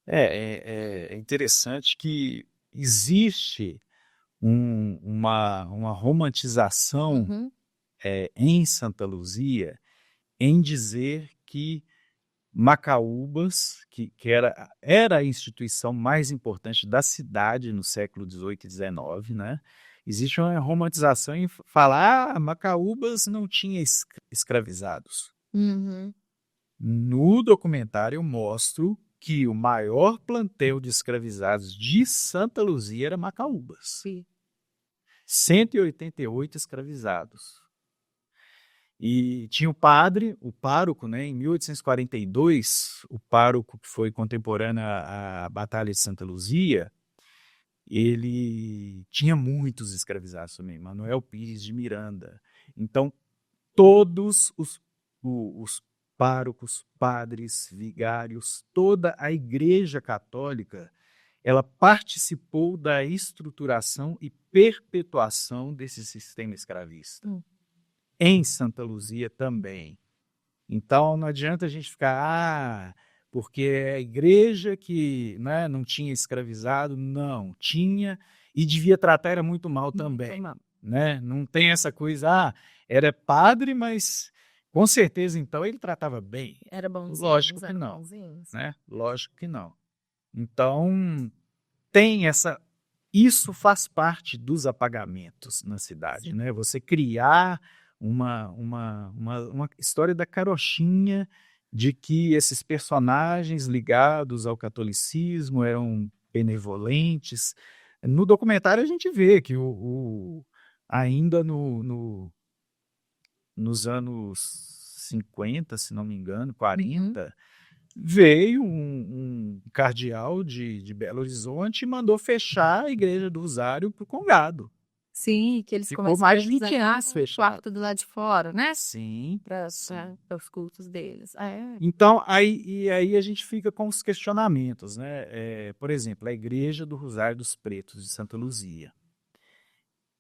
É interessante que existe uma romantização em Santa Luzia em dizer que Macaúbas, que era a instituição mais importante da cidade no século XVIII e XIX, né? Existe uma romantização em falar Macaúbas não tinha escravizados. No documentário eu mostro que o maior plantel de escravizados de Santa Luzia era Macaúbas. Sim. 188 escravizados. E tinha o pároco, né? Em 1842, o pároco que foi contemporâneo à Batalha de Santa Luzia, ele tinha muitos escravizados também, Manuel Pires de Miranda. Então, todos os párocos, padres, vigários, toda a Igreja Católica, ela participou da estruturação e perpetuação desse sistema escravista. Em Santa Luzia também. Então, não adianta a gente ficar, porque é a igreja que, né, não tinha escravizado, não, tinha, e devia tratar era muito mal também. Né? Não tem essa coisa, era padre, mas com certeza então ele tratava bem. Era bonzinho. Lógico que não. Né? Lógico que não. Então, tem isso faz parte dos apagamentos na cidade, né? Você criar uma história da carochinha de que esses personagens ligados ao catolicismo eram benevolentes. No documentário a gente vê que ainda nos anos 50, se não me engano, 40, veio um cardeal de Belo Horizonte e mandou fechar a Igreja do Rosário para o Congado. Sim, que eles Ficou começaram mais de 20 anos o fechado. quarto do lado de fora, né? Sim. Para os cultos deles. Então, aí a gente fica com os questionamentos, né? Por exemplo, a Igreja do Rosário dos Pretos de Santa Luzia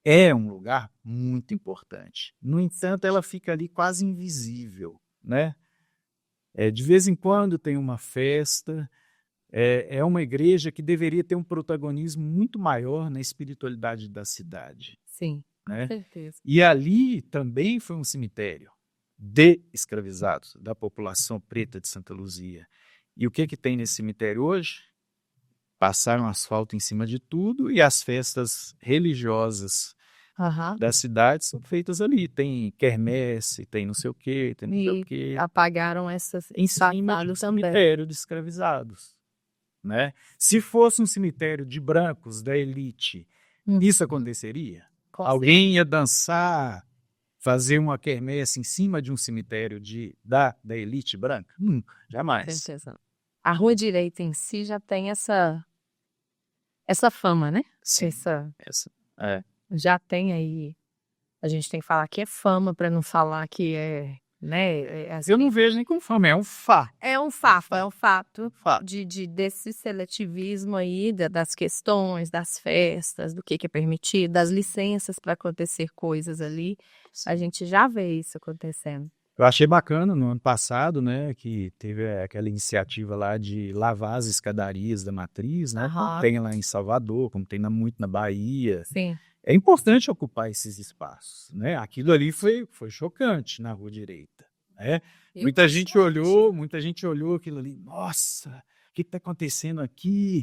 é um lugar muito importante. No entanto, ela fica ali quase invisível, né? De vez em quando tem uma festa. É uma igreja que deveria ter um protagonismo muito maior na espiritualidade da cidade. Sim, com Né? certeza. E ali também foi um cemitério de escravizados, da população preta de Santa Luzia. E o que tem nesse cemitério hoje? Passaram asfalto em cima de tudo e as festas religiosas da cidade são feitas ali. Tem quermesse, tem não sei o quê, tem não sei o quê. Apagaram essas em cima do cemitério de escravizados. Né? Se fosse um cemitério de brancos da elite, isso aconteceria? Alguém ia dançar, fazer uma quermesse em cima de um cemitério da elite branca? Jamais. Certeza. A Rua Direita em si já tem essa fama, né? Sim, já tem aí. A gente tem que falar que é fama para não falar que é, né? Eu não vejo nem como fama, é um fato. É um fato desse seletivismo aí, das questões, das festas, do que é permitido, das licenças para acontecer coisas ali. A gente já vê isso acontecendo. Eu achei bacana no ano passado, né, que teve aquela iniciativa lá de lavar as escadarias da matriz, né, como tem lá em Salvador, como tem muito na Bahia. Sim. É importante ocupar esses espaços, né? Aquilo ali foi chocante na Rua Direita, né? Muita gente olhou aquilo ali, nossa, o que está acontecendo aqui?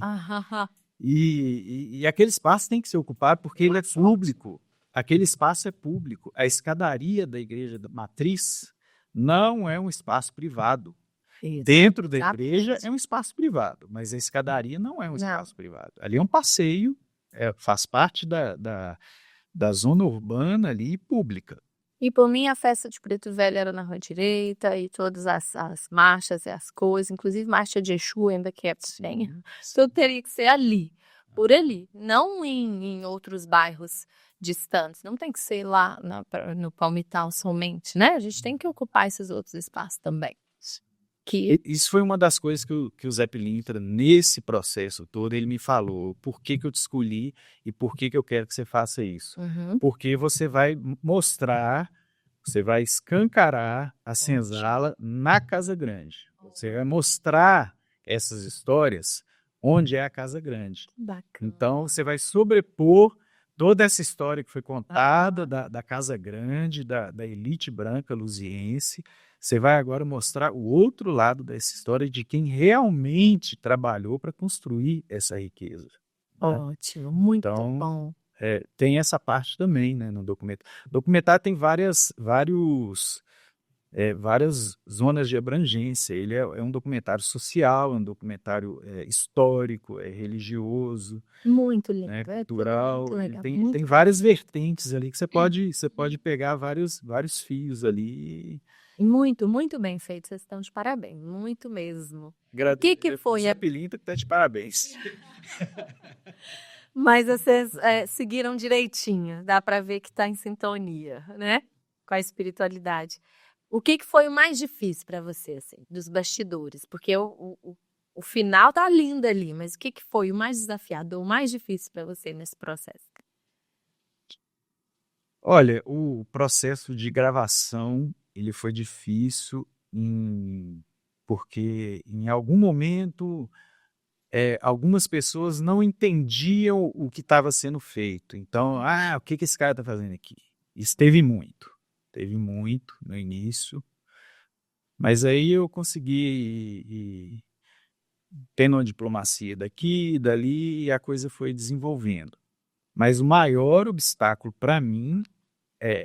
E aquele espaço tem que ser ocupado porque ele é público. Aquele espaço é público. A escadaria da igreja da matriz não é um espaço privado. Isso. Dentro da igreja é um espaço privado, mas a escadaria não é um espaço privado. Ali é um passeio, faz parte da zona urbana ali pública. E por mim a festa de Preto Velho era na Rua Direita e todas as marchas e as coisas, inclusive marcha de Exu ainda que tenha, tudo teria que ser ali, por ali, não em outros bairros distantes, não tem que ser lá no Palmital somente, né? A gente tem que ocupar esses outros espaços também. Isso foi uma das coisas que o Zé Pilintra, nesse processo todo, ele me falou, por que eu te escolhi e por que eu quero que você faça isso. Porque você vai mostrar, você vai escancarar a senzala na Casa Grande. Você vai mostrar essas histórias onde é a Casa Grande. Bacana. Então, você vai sobrepor toda essa história que foi contada da Casa Grande, da elite branca luziense. Você vai agora mostrar o outro lado dessa história de quem realmente trabalhou para construir essa riqueza. Ótimo, muito bom. Tem essa parte também, né, no documentário. O documentário tem várias zonas de abrangência. Ele é um documentário social, é um documentário histórico, religioso, muito lindo, né, cultural. Muito legal, tem várias vertentes ali que você pode pegar vários fios ali. Muito, muito bem feito. Vocês estão de parabéns, muito mesmo. O que foi? A Pilintra que está de parabéns. Mas vocês seguiram direitinho, dá para ver que está em sintonia, né? Com a espiritualidade. O que foi o mais difícil para você, assim, dos bastidores? Porque o final tá lindo ali, mas o que foi o mais desafiador, o mais difícil para você nesse processo? Olha, o processo de gravação ele foi difícil porque em algum momento algumas pessoas não entendiam o que estava sendo feito. Então, o que esse cara está fazendo aqui? Isso teve muito no início, mas aí eu consegui tendo uma diplomacia daqui e dali e a coisa foi desenvolvendo. Mas o maior obstáculo para mim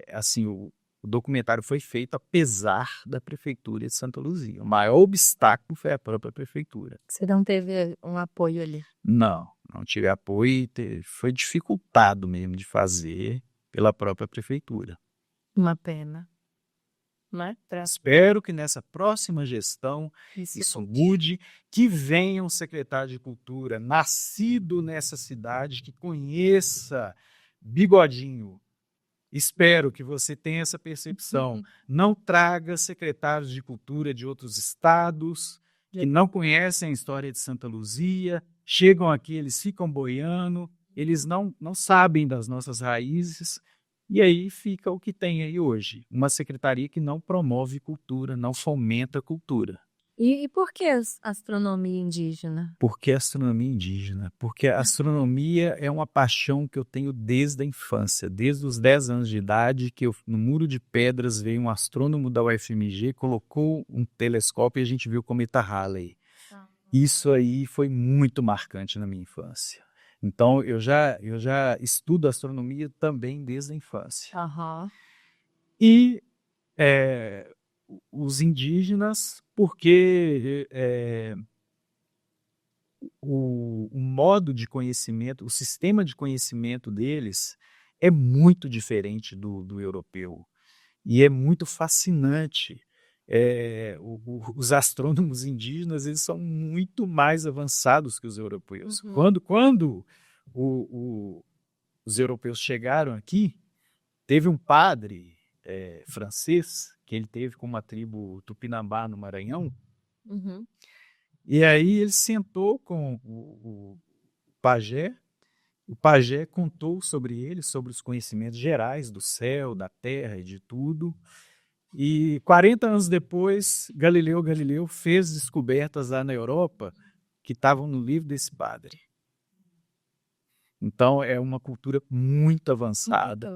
assim, O documentário foi feito apesar da prefeitura de Santa Luzia. O maior obstáculo foi a própria prefeitura. Você não teve um apoio ali? Não tive apoio e foi dificultado mesmo de fazer pela própria prefeitura. Uma pena. Né? Espero que nessa próxima gestão isso mude, que venha um secretário de Cultura nascido nessa cidade, que conheça Bigodinho. Espero que você tenha essa percepção. Não traga secretários de cultura de outros estados que não conhecem a história de Santa Luzia, chegam aqui, eles ficam boiando, eles não sabem das nossas raízes, e aí fica o que tem aí hoje, uma secretaria que não promove cultura, não fomenta a cultura. E por que astronomia indígena? Por que astronomia indígena? Porque a astronomia é uma paixão que eu tenho desde a infância, desde os 10 anos de idade, que no Muro de Pedras veio um astrônomo da UFMG, colocou um telescópio e a gente viu o cometa Halley. Isso aí foi muito marcante na minha infância. Então, eu já estudo astronomia também desde a infância. E os indígenas, porque o modo de conhecimento, o sistema de conhecimento deles é muito diferente do europeu. E é muito fascinante. Os astrônomos indígenas, eles são muito mais avançados que os europeus. Quando os europeus chegaram aqui, teve um padre francês, que ele teve com uma tribo Tupinambá no Maranhão, e aí ele sentou com o pajé contou sobre ele, sobre os conhecimentos gerais do céu, da terra e de tudo. E 40 anos depois, Galileu Galilei fez descobertas lá na Europa que estavam no livro desse padre. Então, é uma cultura muito avançada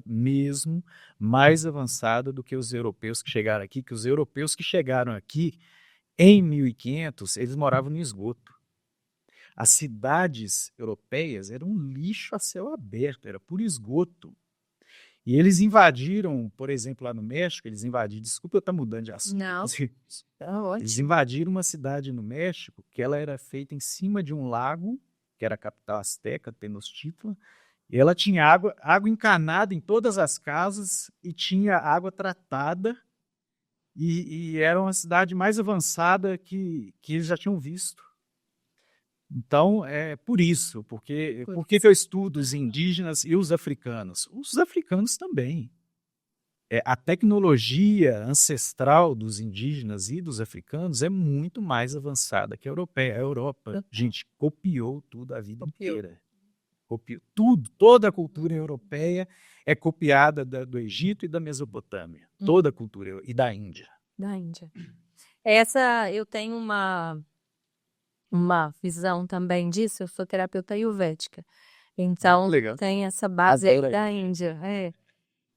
mesmo, mais avançada do que os europeus que chegaram aqui, que os europeus que chegaram aqui em 1500, eles moravam no esgoto. As cidades europeias eram um lixo a céu aberto, era por esgoto. E eles invadiram, por exemplo, lá no México, desculpa eu estar mudando de assunto. Não, tá ótimo. Eles invadiram uma cidade no México que ela era feita em cima de um lago, que era a capital asteca, Tenochtitlan, e ela tinha água encanada em todas as casas e tinha água tratada, e era uma cidade mais avançada que eles já tinham visto. Então, é por isso, por que eu estudo os indígenas e os africanos? Os africanos também. A tecnologia ancestral dos indígenas e dos africanos é muito mais avançada que a europeia. A Europa, gente, copiou tudo a vida inteira. Copiou tudo, toda a cultura europeia é copiada do Egito e da Mesopotâmia. Toda a cultura, e da Índia. Da Índia. Eu tenho uma visão também disso, eu sou terapeuta ayurvédica. Então, tem essa base aí da Índia.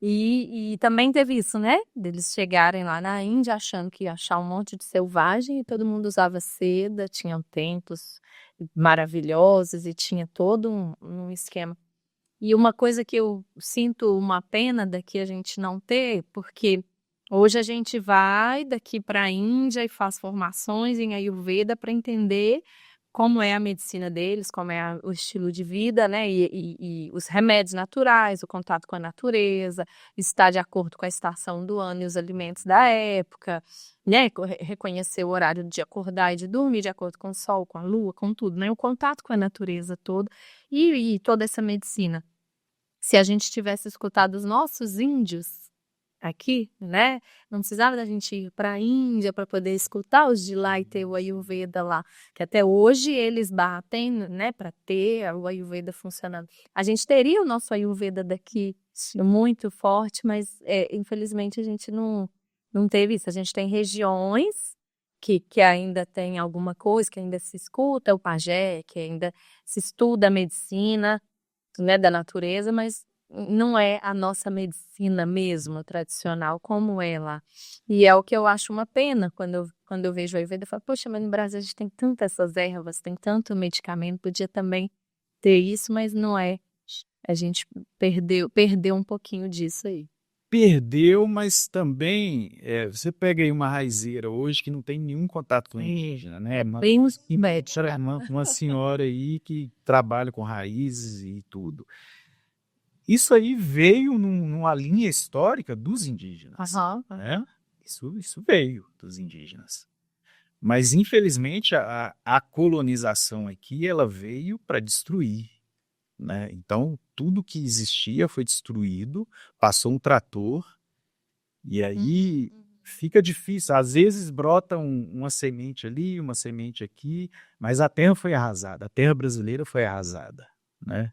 E também teve isso, né? Deles chegarem lá na Índia achando que ia achar um monte de selvagem e todo mundo usava seda, tinham templos maravilhosos e tinha todo um esquema. E uma coisa que eu sinto uma pena daqui a gente não ter, porque hoje a gente vai daqui para a Índia e faz formações em Ayurveda para entender como é a medicina deles, como é o estilo de vida, né? E os remédios naturais, o contato com a natureza, estar de acordo com a estação do ano e os alimentos da época, né? Reconhecer o horário de acordar e de dormir de acordo com o sol, com a lua, com tudo, né? O contato com a natureza todo e toda essa medicina. Se a gente tivesse escutado os nossos índios aqui, né? Não precisava da gente ir para a Índia para poder escutar os de lá e ter o Ayurveda lá, que até hoje eles batem, né, para ter o Ayurveda funcionando. A gente teria o nosso Ayurveda daqui muito forte, mas infelizmente a gente não teve isso. A gente tem regiões que ainda tem alguma coisa, que ainda se escuta o pajé, que ainda se estuda a medicina, né, da natureza, mas não é a nossa medicina mesmo, tradicional, como é lá. E é o que eu acho uma pena quando eu vejo a Ayurveda, eu falo, poxa, mas no Brasil a gente tem tantas essas ervas, tem tanto medicamento, podia também ter isso, mas não é. A gente perdeu um pouquinho disso aí. perdeu, mas também você pega aí uma raizeira hoje que não tem nenhum contato com indígena, né? Primos Uma senhora aí que trabalha com raízes e tudo. Isso aí veio numa linha histórica dos indígenas, né? Isso veio dos indígenas. Mas, infelizmente, a colonização aqui, ela veio para destruir, né? Então, tudo que existia foi destruído, passou um trator, e aí fica difícil. Às vezes brota uma semente ali, uma semente aqui, mas a terra foi arrasada, a terra brasileira foi arrasada, né?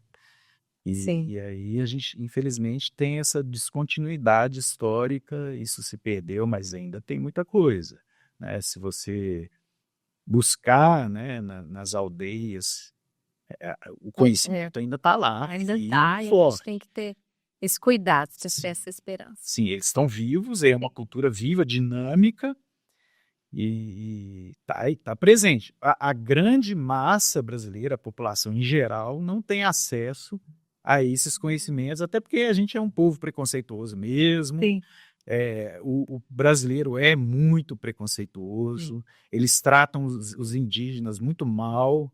Sim. E aí a gente, infelizmente, tem essa descontinuidade histórica, isso se perdeu, mas ainda tem muita coisa, né? Se você buscar, né, nas aldeias, o conhecimento ainda está lá, Ainda firme tá, e e a forte. gente tem que ter esse cuidado, ter essa esperança. Sim, eles estão vivos, é uma cultura viva, dinâmica, e tá presente. A grande massa brasileira, a população em geral, não tem acesso a esses conhecimentos, até porque a gente é um povo preconceituoso mesmo. Sim. O brasileiro é muito preconceituoso, eles tratam os indígenas muito mal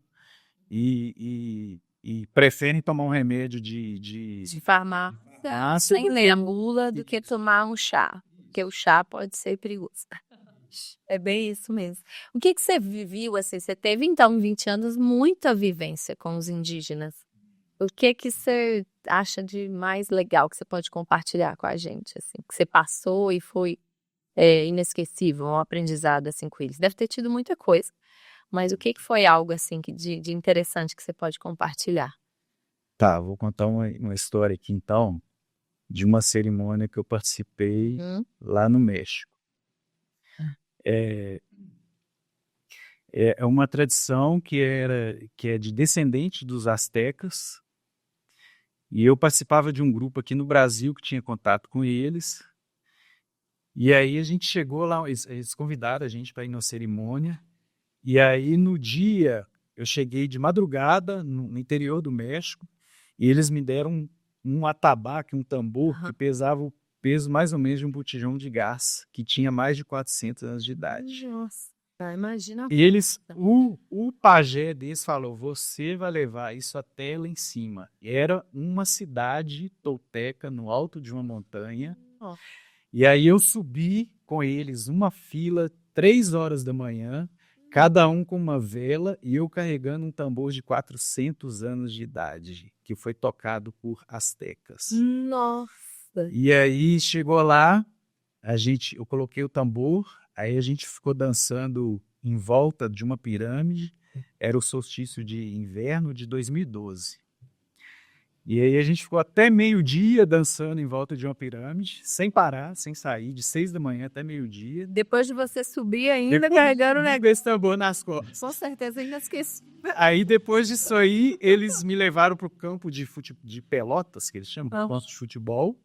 e preferem tomar um remédio De farmácia, farmácia sem ler a bula, do que tomar um chá, porque o chá pode ser perigoso. É bem isso mesmo. O que você viu, assim, você teve, então, em 20 anos, muita vivência com os indígenas. O que você acha de mais legal que você pode compartilhar com a gente, assim, que você passou e foi inesquecível, um aprendizado, assim, com eles? Deve ter tido muita coisa, mas o que foi algo, assim, de interessante que você pode compartilhar? Tá, vou contar uma história aqui, então, de uma cerimônia que eu participei lá no México. É uma tradição que é de descendente dos astecas, e eu participava de um grupo aqui no Brasil que tinha contato com eles, e aí a gente chegou lá, eles convidaram a gente para ir na cerimônia, e aí no dia eu cheguei de madrugada no interior do México, e eles me deram um atabaque, um tambor, que pesava o peso mais ou menos de um botijão de gás, que tinha mais de 400 anos de idade. Nossa, imagina. E o pajé deles falou, você vai levar isso até lá em cima. Era uma cidade tolteca no alto de uma montanha. E aí eu subi com eles uma fila, 3 horas da manhã, cada um com uma vela e eu carregando um tambor de 400 anos de idade, que foi tocado por astecas. Nossa! E aí chegou lá, eu coloquei o tambor, aí a gente ficou dançando em volta de uma pirâmide, era o solstício de inverno de 2012. E aí a gente ficou até meio-dia dançando em volta de uma pirâmide, sem parar, sem sair, de 6 da manhã até meio-dia. Depois de você subir ainda, carregando o negócio. Com esse tambor nas costas. Com certeza ainda esqueci. Aí depois disso aí, eles me levaram para o campo de pelotas, que eles chamam, campo de futebol,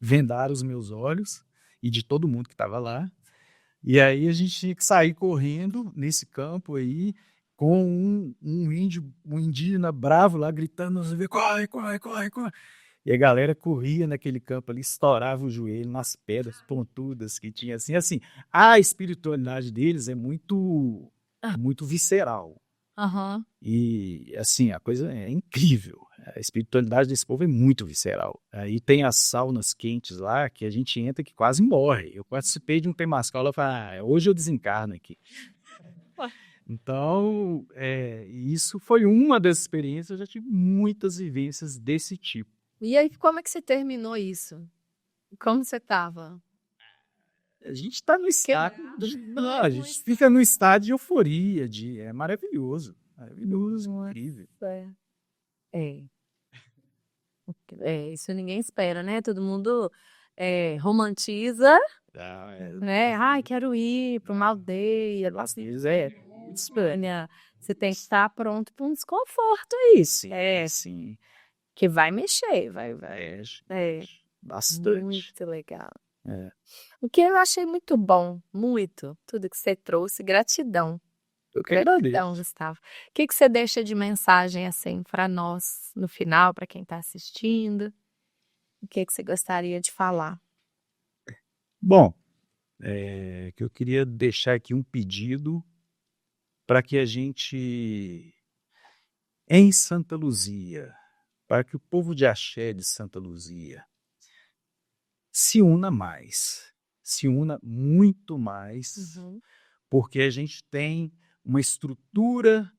vendaram os meus olhos e de todo mundo que estava lá. E aí a gente tinha que sair correndo nesse campo aí, com um indígena bravo lá gritando, corre, corre, corre, corre. E a galera corria naquele campo ali, estourava o joelho nas pedras pontudas que tinha assim. A espiritualidade deles é muito visceral. E assim, a coisa é incrível. A espiritualidade desse povo é muito visceral. Aí tem as saunas quentes lá, que a gente entra que quase morre. Eu participei de um temazcal, eu falei, hoje eu desencarno aqui. Então, isso foi uma das experiências, eu já tive muitas vivências desse tipo. E aí, como é que você terminou isso? Como você estava? A gente está no estado... a gente fica no estado de euforia, é maravilhoso. Maravilhoso, incrível. Isso ninguém espera, né? Todo mundo romantiza, né? Ai, quero ir para uma aldeia, Espanha. Você tem que estar pronto para um desconforto aí. Sim. Que vai mexer, vai. Bastante. Muito legal. O que eu achei muito bom, muito, tudo que você trouxe, gratidão. Gratidão, Gustavo. O que você deixa de mensagem assim para nós no final, para quem está assistindo? O que você gostaria de falar? Bom, que eu queria deixar aqui um pedido para que a gente, em Santa Luzia, para que o povo de Axé de Santa Luzia se una mais, se una muito mais, porque a gente tem uma estrutura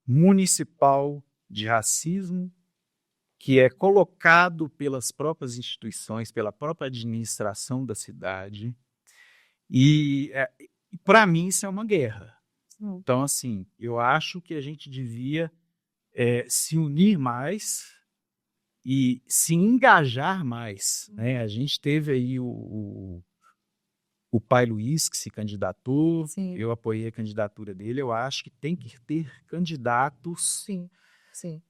municipal de racismo que é colocado pelas próprias instituições, pela própria administração da cidade, e para mim isso é uma guerra. Então, assim, eu acho que a gente devia se unir mais e se engajar mais, né? A gente teve aí o Pai Luiz, que se candidatou, Sim. eu apoiei a candidatura dele. Eu acho que tem que ter candidatos Sim.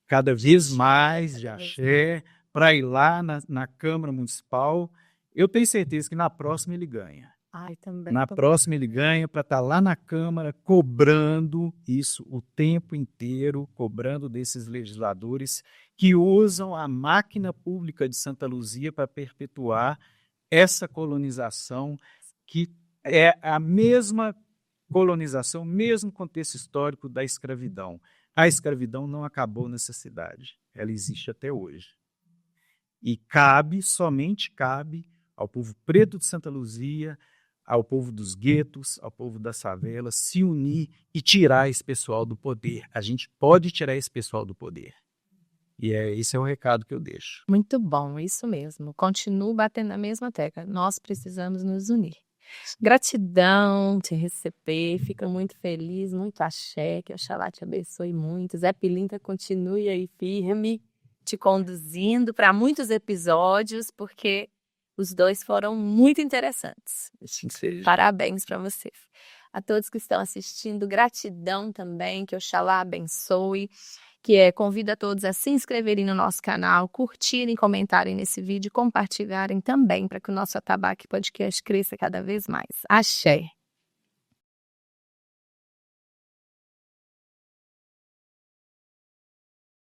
cada vez mais de Axé para ir lá na Câmara Municipal. Eu tenho certeza que na próxima ele ganha. Ai, também. Na próxima ele ganha para estar lá na Câmara cobrando isso o tempo inteiro, cobrando desses legisladores que usam a máquina pública de Santa Luzia para perpetuar essa colonização, que é a mesma colonização, mesmo contexto histórico da escravidão. A escravidão não acabou nessa cidade, ela existe até hoje. E somente cabe ao povo preto de Santa Luzia, ao povo dos guetos, ao povo das favelas, se unir e tirar esse pessoal do poder. A gente pode tirar esse pessoal do poder. E esse é o recado que eu deixo. Muito bom, isso mesmo. Continuo batendo na mesma tecla. Nós precisamos nos unir. Gratidão te receber, fico muito feliz, muito axé, que Oxalá te abençoe muito. Zé Pilintra continue aí firme, te conduzindo para muitos episódios, porque os dois foram muito interessantes. Assim seja. Parabéns para você. A todos que estão assistindo, gratidão também, que Oxalá abençoe. Convido a todos a se inscreverem no nosso canal, curtirem, comentarem nesse vídeo, compartilharem também para que o nosso Atabaque Podcast cresça cada vez mais. Axé!